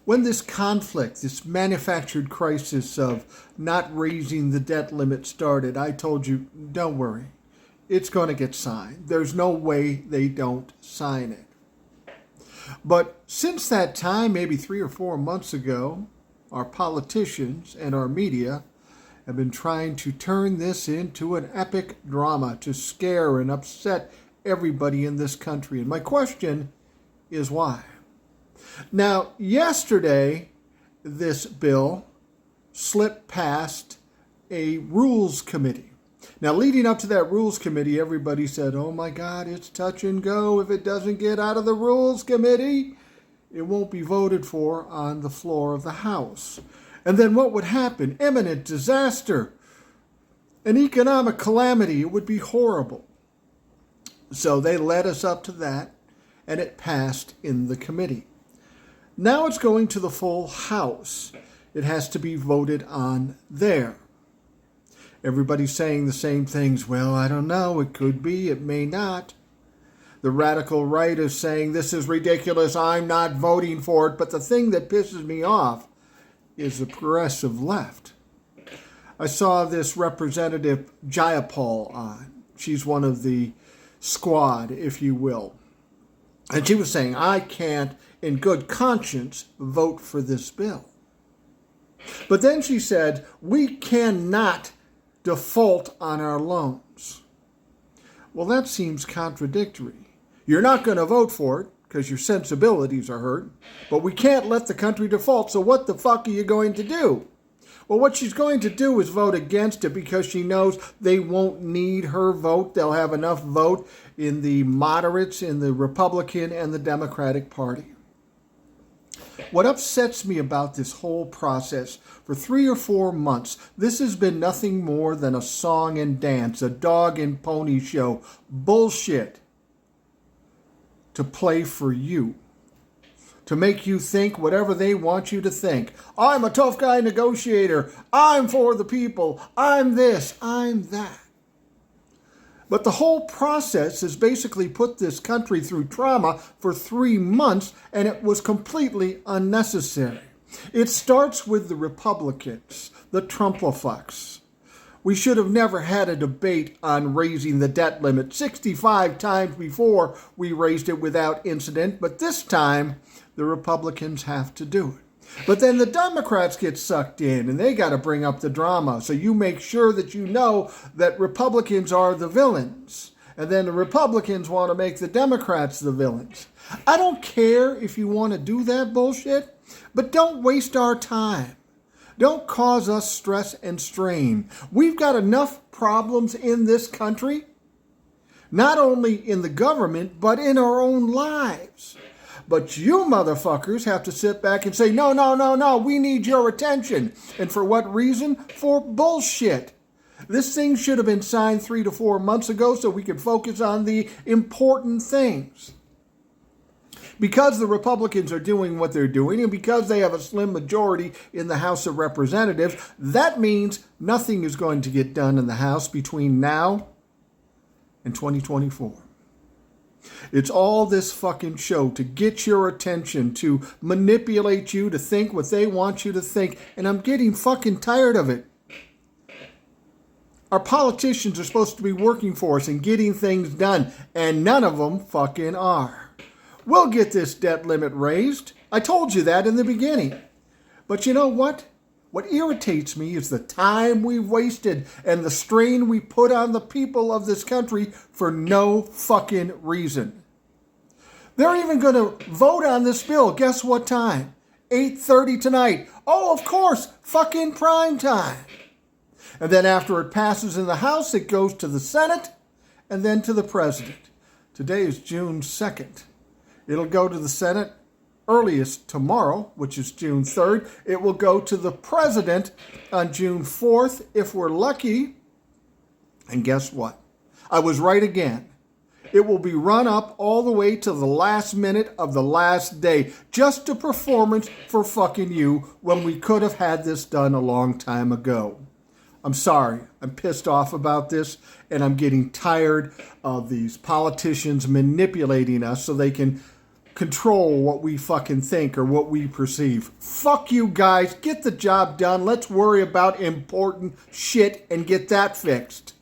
When this conflict, this manufactured crisis of not raising the debt limit started, I told you, don't worry. It's going to get signed. There's no way they don't sign it. But since that time, maybe 3 or 4 months ago, our politicians and our media have been trying to turn this into an epic drama to scare and upset everybody in this country. And my question is why? Now, yesterday, this bill slipped past a rules committee. Now, leading up to that rules committee, everybody said, oh my God, it's touch and go. If it doesn't get out of the rules committee, it won't be voted for on the floor of the House. And then what would happen? Imminent disaster, an economic calamity. It would be horrible. So they led us up to that, and it passed in the committee. Now it's going to the full House. It has to be voted on there. Everybody's saying the same things. Well, I don't know. It could be. It may not. The radical right is saying this is ridiculous. I'm not voting for it. But the thing that pisses me off is the progressive left. I saw this Representative Jayapal on. She's one of the squad, if you will. And she was saying, I can't, in good conscience, vote for this bill. But then she said, we cannot default on our loans. Well, that seems contradictory. You're not going to vote for it because your sensibilities are hurt, but we can't let the country default, so what the fuck are you going to do? Well, what she's going to do is vote against it because she knows they won't need her vote. They'll have enough vote in the moderates, in the Republican and the Democratic Party. What upsets me about this whole process, for 3 or 4 months, this has been nothing more than a song and dance, a dog and pony show, bullshit to play for you, to make you think whatever they want you to think. I'm a tough guy negotiator. I'm for the people. I'm this. I'm that. But the whole process has basically put this country through trauma for 3 months, and it was completely unnecessary. It starts with the Republicans, the Trump-a-fucks. We should have never had a debate on raising the debt limit. 65 times before we raised it without incident, but this time the Republicans have to do it. But then the Democrats get sucked in, and they got to bring up the drama. So you make sure that you know that Republicans are the villains. And then the Republicans want to make the Democrats the villains. I don't care if you want to do that bullshit, but don't waste our time. Don't cause us stress and strain. We've got enough problems in this country, not only in the government, but in our own lives. But you motherfuckers have to sit back and say, no, we need your attention. And for what reason? For bullshit. This thing should have been signed 3 to 4 months ago so we could focus on the important things. Because the Republicans are doing what they're doing, and because they have a slim majority in the House of Representatives, that means nothing is going to get done in the House between now and 2024. It's all this fucking show to get your attention, to manipulate you to think what they want you to think. And I'm getting fucking tired of it. Our politicians are supposed to be working for us and getting things done, and none of them fucking are. We'll get this debt limit raised. I told you that in the beginning. But you know what? What irritates me is the time we've wasted and the strain we put on the people of this country for no fucking reason. They're even going to vote on this bill. Guess what time? 8:30 tonight. Oh, of course, fucking prime time. And then after it passes in the House, it goes to the Senate and then to the President. Today is June 2nd. It'll go to the Senate earliest tomorrow, which is June 3rd. It will go to the President on June 4th, if we're lucky. And guess what? I was right again. It will be run up all the way to the last minute of the last day. Just a performance for fucking you when we could have had this done a long time ago. I'm sorry. I'm pissed off about this, and I'm getting tired of these politicians manipulating us so they can control what we fucking think or what we perceive. Fuck you guys. Get the job done. Let's worry about important shit and get that fixed.